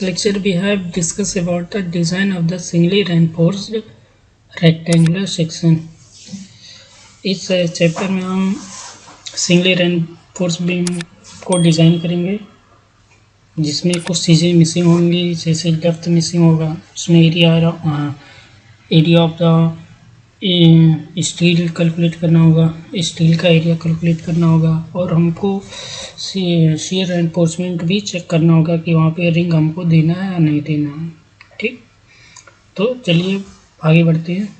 lecture we have discussed about the design of the singly reinforced rectangular section. इस chapter में हम singly reinforce beam को design करेंगे जिसमें कुछ चीज़ें मिसिंग होंगी, जैसे डेप्थ मिसिंग होगा, उसमें area of the steel calculate करना होगा, स्टील का एरिया कैलकुलेट करना होगा और हमको शेयर रेनफोर्समेंट भी चेक करना होगा कि वहाँ पे रिंग हमको देना है या नहीं देना है। ठीक, तो चलिए आगे बढ़ते हैं।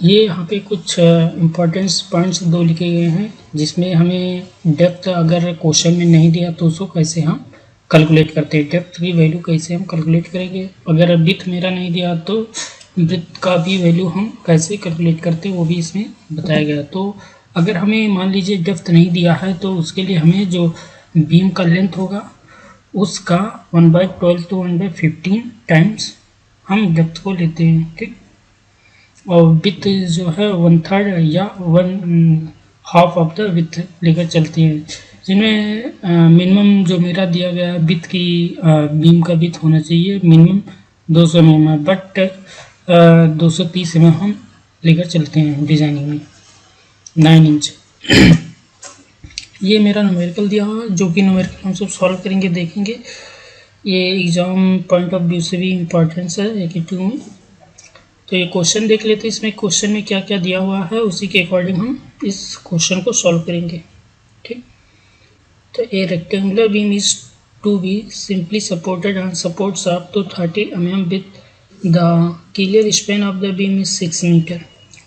ये यहाँ पे कुछ इम्पोर्टेंस पॉइंट्स दो लिखे गए हैं जिसमें हमें डेप्थ अगर क्वेश्चन में नहीं दिया तो उसको कैसे हम कैलकुलेट करते हैं, डेप्थ की वैल्यू कैसे हम कैलकुलेट करेंगे। अगर विड्थ मेरा नहीं दिया तो विड्थ का भी वैल्यू हम कैसे कैलकुलेट करते हैं वो भी इसमें बताया गया। तो अगर हमें मान लीजिए डेप्थ नहीं दिया है तो उसके लिए हमें जो बीम का लेंथ होगा उसका 1/12 to 1/15 टाइम्स हम डेप्थ को लेते हैं। ठीक, और विथ जो है 1/3 या 1/2 ऑफ द विथ लेकर चलती है, जिनमें मिनिमम जो मेरा दिया गया है विथ की बीम का विथ होना चाहिए मिनिमम 200 mm है, बट 230 mm हम लेकर चलते हैं डिजाइनिंग में 9 इंच। ये मेरा न्यूमेरिकल दिया हुआ जो कि न्यूमेरिकल हम सब सॉल्व करेंगे, देखेंगे। ये एग्जाम पॉइंट ऑफ व्यू से भी इम्पोर्टेंस है AQ2 में। तो ये क्वेश्चन देख लेते हैं, इसमें क्वेश्चन में क्या क्या दिया हुआ है उसी के अकॉर्डिंग हम इस क्वेश्चन को सॉल्व करेंगे। ठीक, तो a rectangular beam is to be simply supported on supports up to 30 mm with the clear span of the beam is 6 metre.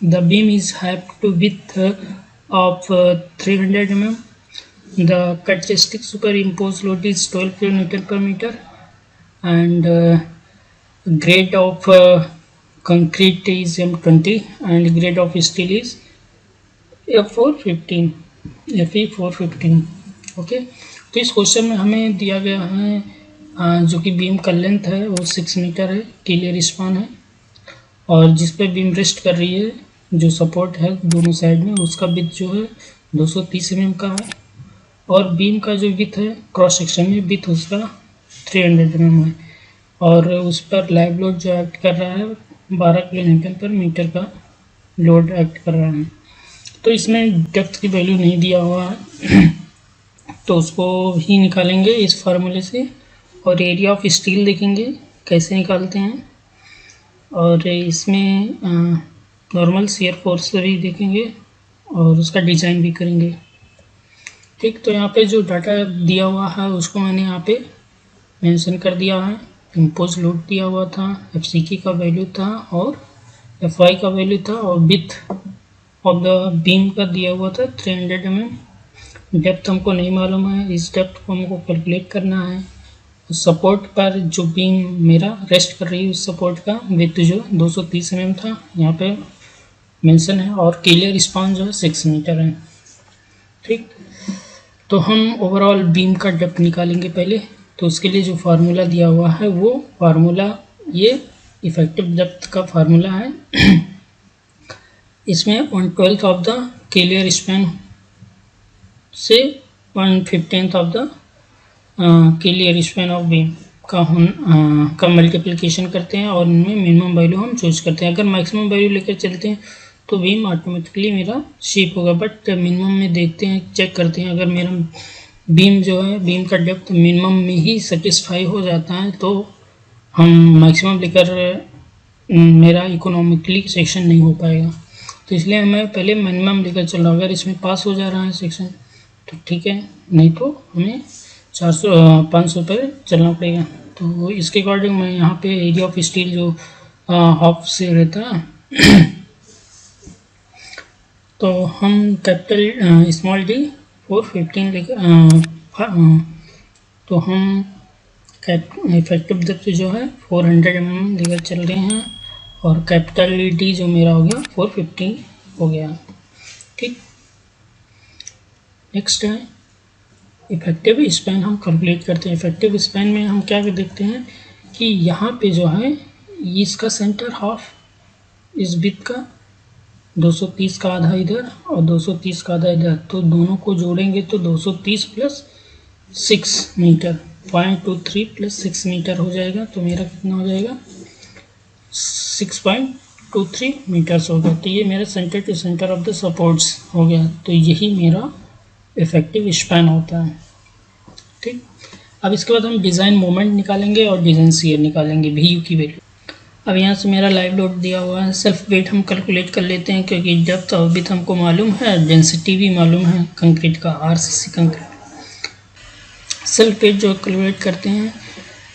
The beam is have to with of 300 mm। The characteristic super impose load is 12 kN per meter and grade of concrete is M20 and grade of steel is Fe415। Okay, तो इस question में हमें दिया गया है जो कि beam का लेंथ है वो 6 मीटर है, क्लियर स्पान है, और जिस पे बीम रेस्ट कर रही है जो सपोर्ट है दोनों साइड में उसका विड्थ जो है 230 mm का है, और बीम का जो विड्थ है क्रॉस सेक्शन में विड्थ उसका 300 mm है, और उस पर लाइव लोड जो एक्ट कर रहा है 12 kN per meter का लोड एक्ट कर रहा है। तो इसमें डेप्थ की वैल्यू नहीं दिया हुआ है तो उसको ही निकालेंगे इस फार्मूले से, और एरिया ऑफ स्टील देखेंगे कैसे निकालते हैं, और इसमें नॉर्मल शेयर फोर्स भी देखेंगे और उसका डिज़ाइन भी करेंगे। ठीक, तो यहाँ पे जो डाटा दिया हुआ है उसको मैंने यहाँ पे मेंशन कर दिया है। इम्पोज लोड दिया हुआ था, FCK का वैल्यू था और FY का वैल्यू था, और विथ ऑफ द बीम का दिया हुआ था 300 mm। डेप्थ हमको नहीं मालूम है, इस डेप्थ को हमको कैलकुलेट करना है। सपोर्ट पर जो बीम मेरा रेस्ट कर रही है उस सपोर्ट का विथ जो 230 mm था यहाँ पे मेंशन है, और क्लियर स्पान जो है 6 मीटर है। ठीक, तो हम ओवरऑल बीम का डेप्थ निकालेंगे पहले। तो उसके लिए जो फार्मूला दिया हुआ है वो फार्मूला ये इफेक्टिव डेप्थ का फार्मूला है। इसमें 1/12 ऑफ द क्लियर स्पैन से 1/15 of the clear span of beam का मल्टीप्लिकेशन करते हैं और इनमें मिनिमम वैल्यू हम चूज करते हैं। अगर मैक्सिमम वैल्यू लेकर चलते हैं तो बीम ऑटोमेटिकली मेरा शेप होगा, बट मिनिमम में देखते हैं, चेक करते हैं। अगर मेरा बीम जो है बीम का डेप्थ मिनिमम में ही सेटिस्फाई हो जाता है तो हम मैक्सिमम लेकर मेरा इकोनॉमिकली सेक्शन नहीं हो पाएगा। तो इसलिए मैं पहले मिनिमम लेकर चल रहा हूँ। अगर इसमें पास हो जा रहा है सेक्शन तो ठीक है, नहीं तो हमें 500 पर चलना पड़ेगा। तो इसके अकॉर्डिंग मैं यहाँ पे एरिया ऑफ स्टील जो हाफ से रहता है तो हम कैपिटल स्मॉल d 415 लेकर तो हम इफेक्टिव डेप्थ जो है 400 mm लेकर चल रहे हैं, और कैपिटल D जो मेरा हो गया 450 हो गया। ठीक, नेक्स्ट है इफेक्टिव स्पैन। हम कैलकुलेट करते हैं। इफेक्टिव स्पैन में हम क्या देखते हैं कि यहाँ पे जो है इसका सेंटर हाफ इस विड्थ का 230 का आधा इधर और 230 का आधा इधर, तो दोनों को जोड़ेंगे तो 230 प्लस 6 मीटर, 0.23 प्लस 6 मीटर हो जाएगा। तो मेरा कितना हो जाएगा, 6.23 मीटर्स हो गया। तो ये मेरा centre to centre of the supports हो गया। तो यही मेरा इफेक्टिव स्पैन होता है। ठीक, अब इसके बाद हम डिज़ाइन मोमेंट निकालेंगे और डिज़ाइन शियर निकालेंगे, VU की वैल्यू। अब यहाँ से मेरा लाइव लोड दिया हुआ है, सेल्फ वेट हम कैलकुलेट कर लेते हैं क्योंकि डेप्थ और विड्थ हमको मालूम है, डेंसिटी भी मालूम है कंक्रीट का, RCC कंक्रीट। सेल्फ वेट जो कैलकुलेट करते हैं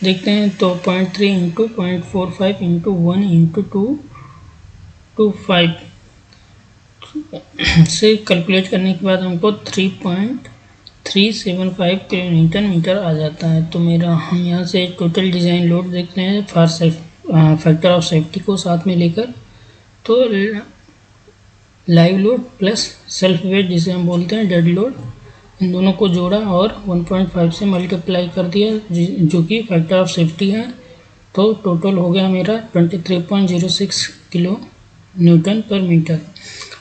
देखते हैं तो 0.3 इंटू 0.45 इंटू 1 इंटू 225 से कैलकुलेट करने के बाद हमको 3.375 किलो न्यूटन मीटर आ जाता है। तो मेरा हम यहाँ से टोटल डिज़ाइन लोड देखते हैं फैक्टर ऑफ सेफ्टी को साथ में लेकर, तो live load plus self weight जिसे हम बोलते हैं डेड लोड, इन दोनों को जोड़ा और 1.5 से मल्टीप्लाई कर दिया जो कि फैक्टर ऑफ सेफ्टी है। तो टोटल हो गया मेरा 23.06 किलो न्यूटन पर मीटर।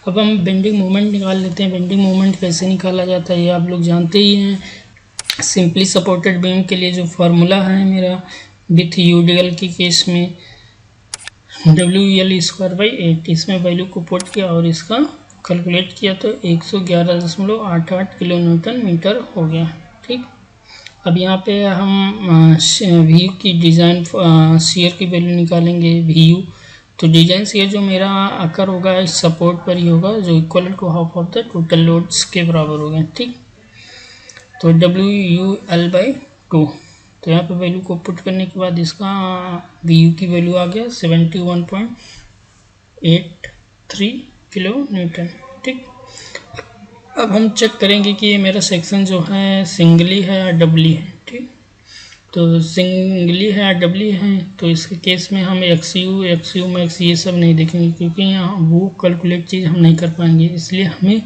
अब हम बेंडिंग मोमेंट निकाल लेते हैं। बेंडिंग मोमेंट कैसे निकाला जाता है ये आप लोग जानते ही हैं। सिंपली सपोर्टेड बीम के लिए जो फार्मूला है मेरा विथ UDL की केस में WL²/8, इसमें वैल्यू को पुट किया और इसका कैलकुलेट किया तो 111.88 किलो न्यूटन मीटर हो गया। ठीक, अब यहाँ पे हम VU की डिज़ाइन शियर की वैल्यू निकालेंगे VU। तो डिज़ाइन शियर जो मेरा अकर होगा इस सपोर्ट पर ही होगा जो equal to half of the total loads के बराबर होगा। ठीक, तो WUL/2, तो यहाँ पे वैल्यू को पुट करने के बाद इसका VU की वैल्यू आ गया 71.83 किलो न्यूटन। ठीक, अब हम चेक करेंगे कि ये मेरा सेक्शन जो है सिंगली है या डबली है। ठीक, तो सिंगली है या डबली है तो इसके केस में हम XU मैक्स ये सब नहीं देखेंगे क्योंकि यहाँ वो कैलकुलेट चीज़ हम नहीं कर पाएंगे, इसलिए हमें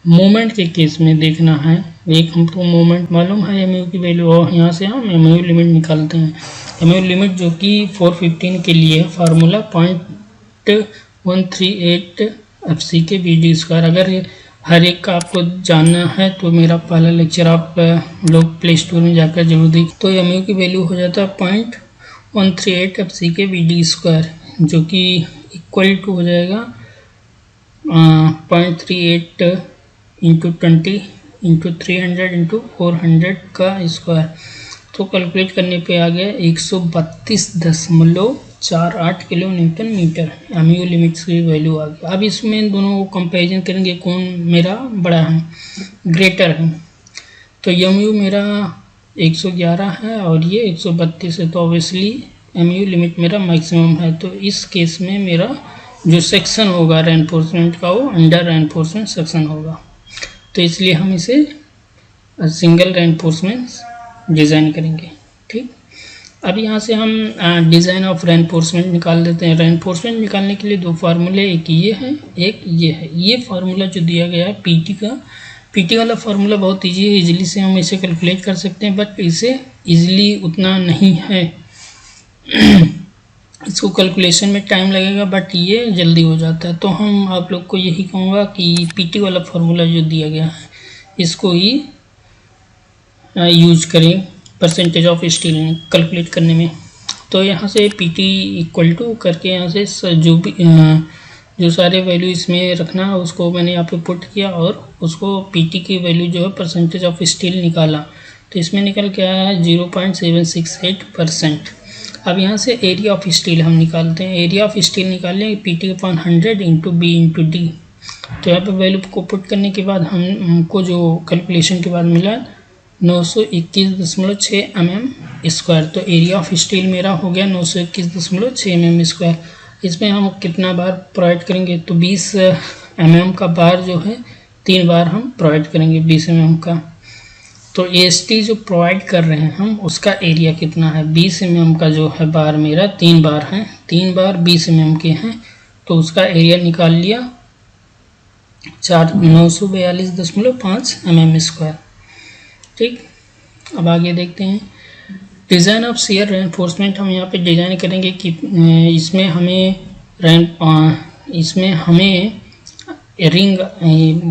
मोमेंट के केस में देखना है। एक हमको मोमेंट मालूम है MU की वैल्यू, और यहाँ से हम MU लिमिट निकालते हैं। MU लिमिट जो कि 415 के लिए फार्मूला 0.138 FC के VD²। अगर हर एक का आपको जानना है तो मेरा पहला लेक्चर आप लोग प्ले स्टोर में जाकर जरूर देख। तो MU की वैल्यू हो जाता है 0.138 FC के VD², जो कि इक्वल टू हो जाएगा 0.38 इंटू 20 इंटू 300 इंटू 400 का स्क्वायर। तो कैलकुलेट करने पे आ गया 132.48 kilo newton metre MU limits की वैल्यू आ गई। अब इसमें दोनों को कंपैरिजन करेंगे कौन मेरा बड़ा है, ग्रेटर है। तो MU मेरा 111 है और ये 132 है, तो ऑब्वियसली MU लिमिट मेरा मैक्सिमम है। तो इस केस में मेरा जो सेक्शन होगा रेनफोर्समेंट का वो अंडर रेनफोर्समेंट सेक्शन होगा, तो इसलिए हम इसे सिंगल रेनफोर्समेंट डिज़ाइन करेंगे। ठीक, अब यहाँ से हम डिज़ाइन ऑफ रेनफोर्समेंट निकाल देते हैं। रेनफोर्समेंट निकालने के लिए दो फार्मूले, एक ये है एक ये है। ये फार्मूला जो दिया गया है पीटी वाला फार्मूला बहुत ईजी है, इजीली से हम इसे कैलकुलेट कर सकते हैं, बट इसे इजीली उतना नहीं है इसको कैलकुलेशन में टाइम लगेगा, बट ये जल्दी हो जाता है। तो हम आप लोग को यही कहूँगा कि पीटी वाला फार्मूला जो दिया गया है इसको ही यूज करें परसेंटेज ऑफ स्टील कैलकुलेट करने में। तो यहाँ से पीटी इक्वल टू करके यहाँ से जो सारे वैल्यू इसमें रखना है उसको मैंने यहाँ पे पुट किया और उसको पीटी की वैल्यू जो है परसेंटेज ऑफ स्टील निकाला, तो इसमें निकल के आया है 0.768%। अब यहाँ से एरिया ऑफ स्टील हम निकालते हैं। एरिया ऑफ स्टील निकालें PT/100 into B into D। तो यहाँ पे वैल्यू को पुट करने के बाद हमको जो कैलकुलेशन के बाद मिला 921.6 mm²। तो एरिया ऑफ स्टील मेरा हो गया 921.6 mm²। इसमें हम कितना बार प्रोवाइड करेंगे तो 20 mm का बार जो है 3 बार हम प्रोवाइड करेंगे 20 mm का। तो AST जो प्रोवाइड कर रहे हैं हम उसका एरिया कितना है, 20 mm का जो है बार मेरा 3 बार है, 3 बार 20 mm के हैं, तो उसका एरिया निकाल लिया 942.5 mm²। ठीक, अब आगे देखते हैं डिज़ाइन ऑफ शियर रेनफोर्समेंट। हम यहाँ पे डिज़ाइन करेंगे कि इसमें हमें रिंग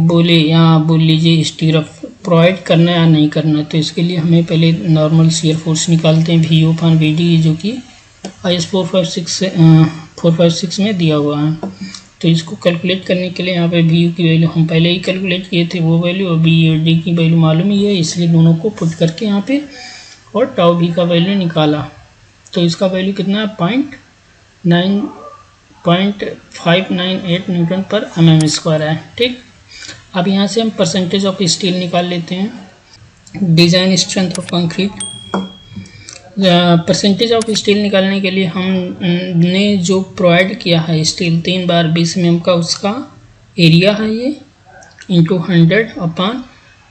बोले या बोल लीजिए स्टीरअप प्रोवाइड करना है या नहीं करना है। तो इसके लिए हमें पहले नॉर्मल शियर फोर्स निकालते हैं VU upon VD, जो कि IS 456 में दिया हुआ है। तो इसको कैलकुलेट करने के लिए यहाँ पे VU की वैल्यू हम पहले ही कैलकुलेट किए थे वो वैल्यू, और BD की वैल्यू मालूम ही है, इसलिए दोनों को पुट करके यहाँ पे और टाउ भी का वैल्यू निकाला। तो इसका वैल्यू कितना है 0.598 न्यूटन पर mm स्क्वायर है। ठीक, अब यहाँ से हम परसेंटेज ऑफ स्टील निकाल लेते हैं। Design strength of concrete, percentage of steel निकालने के लिए हमने जो प्रोवाइड किया है स्टील 3 बार 20 mm का, उसका एरिया है ये into 100 upon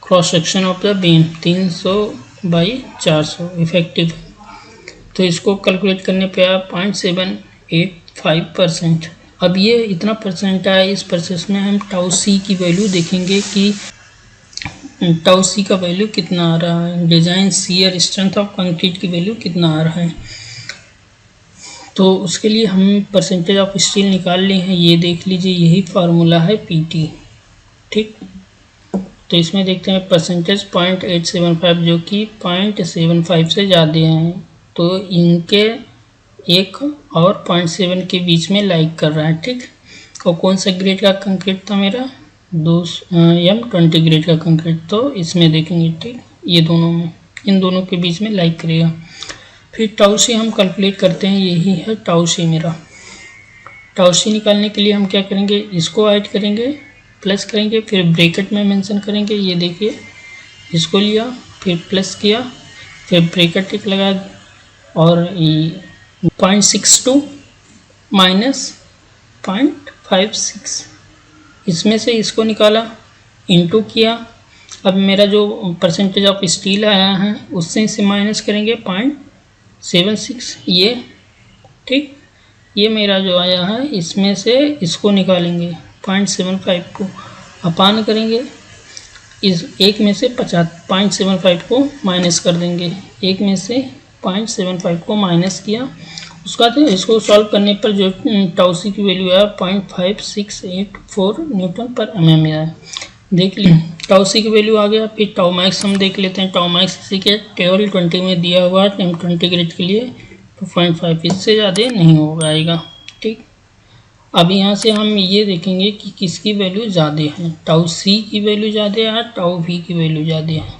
cross section of the beam 300/400 effective. तो इसको कैलकुलेट करने पे आया 0.785%। अब ये इतना परसेंट आया, इस प्रोसेस में हम टाउ सी की वैल्यू देखेंगे कि टाउ सी का वैल्यू कितना आ रहा है, design shear strength of concrete की वैल्यू कितना आ रहा है। तो उसके लिए हम परसेंटेज ऑफ स्टील निकाल लिए हैं, ये देख लीजिए, यही फार्मूला है PT। ठीक, तो इसमें देखते हैं परसेंटेज 0.875 जो कि 0.75 से ज़्यादा हैं, तो इनके 1 और 0.7 के बीच में लाइक कर रहा है। ठीक, और कौन सा ग्रेड का कंक्रीट था मेरा, M20 ग्रेड का कंक्रीट, तो इसमें देखेंगे। ठीक, ये दोनों में, इन दोनों के बीच में लाइक करेगा। फिर टाउ सी हम कैलकुलेट करते हैं, यही है टाउ सी मेरा। टाउ सी निकालने के लिए हम क्या करेंगे, इसको ऐड करेंगे, प्लस करेंगे, फिर ब्रैकेट में मेंशन करेंगे। ये देखिए, इसको लिया, फिर प्लस किया, फिर ब्रैकेट एक लगा, और 0.62 माइनस 0.56, इसमें से इसको निकाला, इंटू किया। अब मेरा जो परसेंटेज ऑफ स्टील आया है उससे इसे माइनस करेंगे 0.76 ये। ठीक, ये मेरा जो आया है इसमें से इसको निकालेंगे 0.75 को अपान करेंगे, इस एक में से 0.75 को माइनस कर देंगे, एक में से 0.75 को माइनस किया। उसका तो इसको सॉल्व करने पर जो टाउ सी की वैल्यू है 0.5684 न्यूटन पर mm आया। देख लीजिए टाउ सी की वैल्यू आ गया। फिर टाउ मैक्स हम देख लेते हैं। टाउ मैक्स इसी के टेबल 20 में दिया हुआ है M20 ग्रेड के लिए 2.5, इससे ज़्यादा नहीं हो पाएगा। ठीक, अब यहाँ से हम ये देखेंगे कि किसकी वैल्यू ज़्यादा है, टाउ सी की वैल्यू ज़्यादा है या टाउ वी की वैल्यू ज़्यादा है।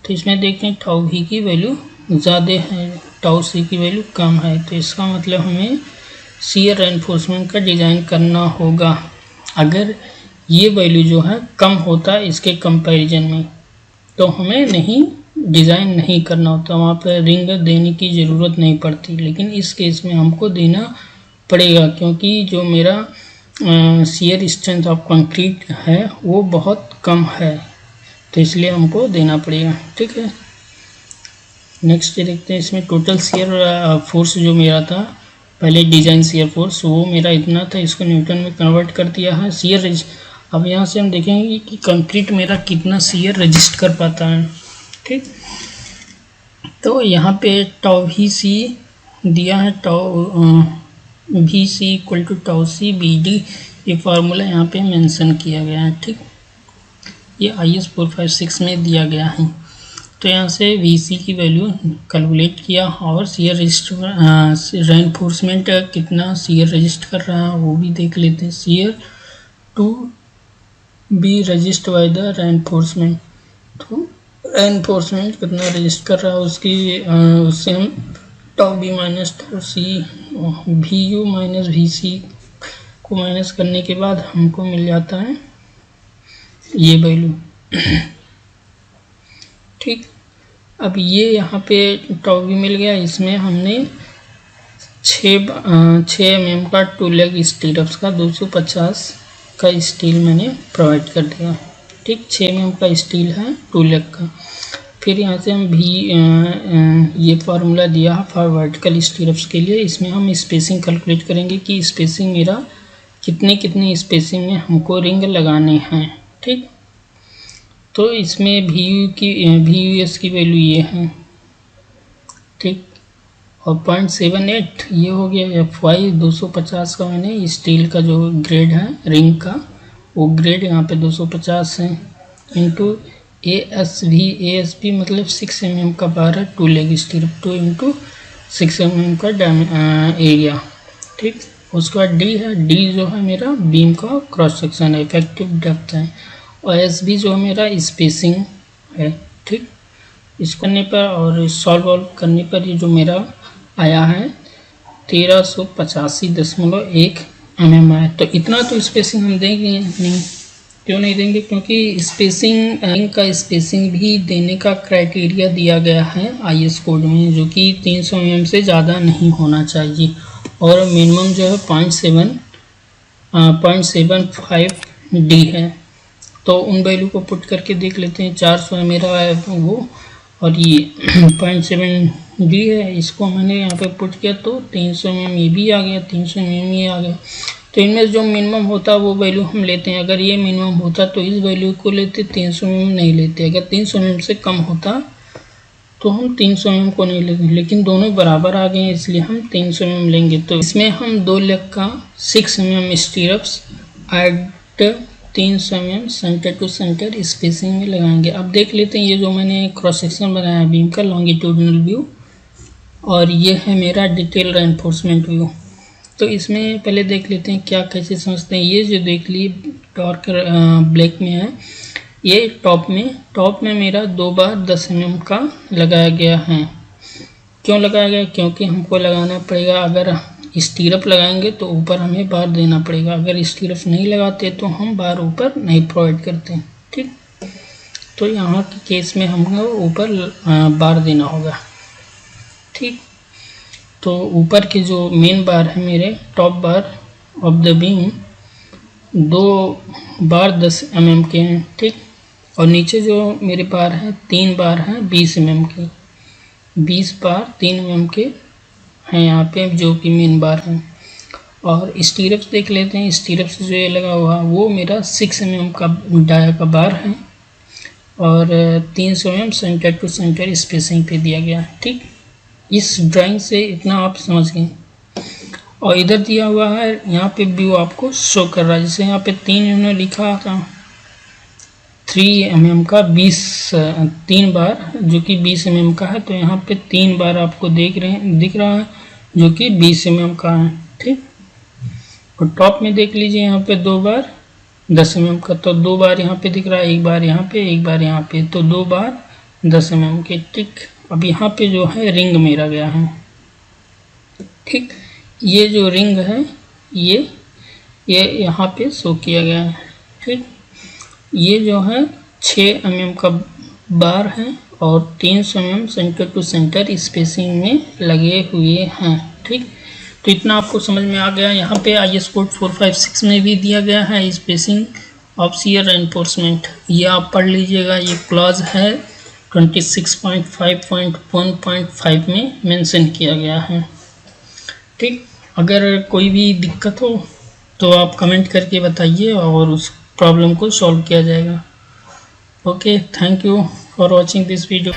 तो इसमें देखते हैं टाउ वी की वैल्यू ज़्यादा है, टाउ सी की वैल्यू कम है। तो इसका मतलब हमें शियर रेनफोर्समेंट का डिज़ाइन करना होगा। अगर ये वैल्यू जो है कम होता है इसके कंपैरिजन में, तो हमें नहीं डिज़ाइन नहीं करना होता, वहाँ पर रिंग देने की ज़रूरत नहीं पड़ती। लेकिन इस केस में हमको देना पड़ेगा, क्योंकि जो मेरा शियर स्ट्रेंथ ऑफ कंक्रीट है वो बहुत कम है, तो इसलिए हमको देना पड़ेगा। ठीक है, नेक्स्ट देखते हैं। इसमें टोटल शियर फोर्स जो मेरा था पहले डिज़ाइन शियर फोर्स, वो मेरा इतना था, इसको न्यूटन में कन्वर्ट कर दिया है। शियर अब यहाँ से हम देखेंगे कि कंक्रीट मेरा कितना शियर रजिस्ट कर पाता है। ठीक, तो यहाँ पे टाउ वी सी दिया है, tau V C equal to tau C BD, ये फार्मूला यहाँ पे मेंशन किया गया है। ठीक, ये IS 456 में दिया गया है। तो यहाँ से VC की वैल्यू कैलकुलेट किया और शियर रेनफोर्समेंट कितना शियर रजिस्ट कर रहा है वो भी देख लेते हैं। Shear to be resist by the reinforcement, तो रेनफोर्समेंट कितना रजिस्ट कर रहा है उसकी उससे हम tau B minus tau C VU minus VC को माइनस करने के बाद हमको मिल जाता है ये वैल्यू। ठीक, अब ये यहाँ पे टाउ भी मिल गया। इसमें हमने 6 mm का 2 लेग स्टीरअप्स का 250 का स्टील मैंने प्रोवाइड कर दिया। ठीक, 6 mm का स्टील है 2 लेग का। फिर यहाँ से हम भी ये फार्मूला दिया है फॉर वर्टिकल स्टीरअप्स के लिए। इसमें हम स्पेसिंग कैलकुलेट करेंगे कि स्पेसिंग मेरा कितने स्पेसिंग में हमको रिंग लगाने हैं। ठीक, तो इसमें VUS की वैल्यू ये है। ठीक, और 0.78 ये हो गया FY 250 का, मैंने स्टील का जो ग्रेड है रिंग का वो ग्रेड यहाँ पे 250 है, इंटू ASV मतलब 6 mm का बार है, 2 लेग स्टीरअप, 2 इंटू 6 mm का एरिया। ठीक, उसके बाद डी है, डी जो है मेरा बीम का क्रॉस सेक्शन है, इफेक्टिव डेप्थ है, और SB जो मेरा स्पेसिंग है। ठीक, इसको करने पर और सॉल्व करने पर ये जो मेरा आया है 1385.1 mm है। तो इतना तो स्पेसिंग हम देंगे नहीं, क्यों नहीं देंगे, क्योंकि स्पेसिंग का स्पेसिंग भी देने का क्राइटेरिया दिया गया है IS कोड में, जो कि 300 mm से ज़्यादा नहीं होना चाहिए, और मिनिमम जो है 0.75 D है। तो उन वैल्यू को पुट करके देख लेते हैं। 400 है मेरा है वो, और ये 0.7 D है, इसको मैंने यहाँ पे पुट किया तो 300 mm ये भी आ गया, 300 mm ये आ गया। तो इनमें जो मिनिमम होता है वो वैल्यू हम लेते हैं। अगर ये मिनिमम होता तो इस वैल्यू को लेते, 300 mm नहीं लेते। अगर 300 mm से कम होता तो हम 300 mm को नहीं लेते, लेकिन दोनों बराबर आ गए हैं इसलिए हम 300 mm लेंगे। तो इसमें हम 2 लेग का 6 mm stirrups at 300 mm centre to centre spacing में लगाएंगे। अब देख लेते हैं ये जो मैंने क्रॉस सेक्शन बनाया है बीम का, लॉन्गिट्यूडिनल व्यू, और ये है मेरा डिटेल रेनफोर्समेंट व्यू। तो इसमें पहले देख लेते हैं क्या कैसे समझते हैं। ये जो देख लिए डार्क ब्लैक में है, ये टॉप में मेरा 2 बार 10 mm का लगाया गया है। क्यों लगाया गया, क्योंकि हमको लगाना पड़ेगा। अगर स्टीरअप लगाएंगे तो ऊपर हमें बार देना पड़ेगा, अगर स्टीरअप नहीं लगाते तो हम बार ऊपर नहीं प्रोवाइड करते। ठीक, तो यहाँ के केस में हमको ऊपर बार देना होगा। ठीक, तो ऊपर के जो मेन बार है मेरे, top bar of the beam 2 bar 10 mm के हैं। ठीक, और नीचे जो मेरे बार है 3 बार हैं 20 mm के, 20 बार 3 mm के हैं यहाँ पे जो कि मेन बार हैं। और स्टीरअप्स देख लेते हैं। स्टीरअप्स जो ये लगा हुआ वो मेरा 6 mm का डाया का बार है, और 300 mm centre to centre spacing पे दिया गया है। ठीक, इस ड्राइंग से इतना आप समझ गए। और इधर दिया हुआ है, यहाँ पे व्यू आपको शो कर रहा है, जैसे यहाँ पे 3 इन्होंने लिखा था 3 mm का 3 बार जो कि 20 mm का है, तो यहाँ पे 3 बार आपको दिख रहा है जो कि 20 mm का है। ठीक, और टॉप में देख लीजिए यहाँ पे 2 बार 10 mm का, तो 2 बार यहाँ पे दिख रहा है, 1 बार यहाँ पे, 1 बार यहाँ पे, तो 2 बार 10 mm के। ठीक, अब यहाँ पे जो है रिंग मेरा गया है। ठीक, ये जो रिंग है ये यहाँ पे शो किया गया है। ठीक, ये जो है 6 mm का बार है और 300 mm centre to centre spacing में लगे हुए हैं। ठीक, तो इतना आपको समझ में आ गया। यहाँ पे IS कोड 456 में भी दिया गया है स्पेसिंग ऑफ शियर रेनफोर्समेंट, ये आप पढ़ लीजिएगा। ये क्लॉज है 26.5.1.5 में मेंशन किया गया है। ठीक, अगर कोई भी दिक्कत हो तो आप कमेंट करके बताइए और उस प्रॉब्लम को सॉल्व किया जाएगा। Okay, thank you for watching this video.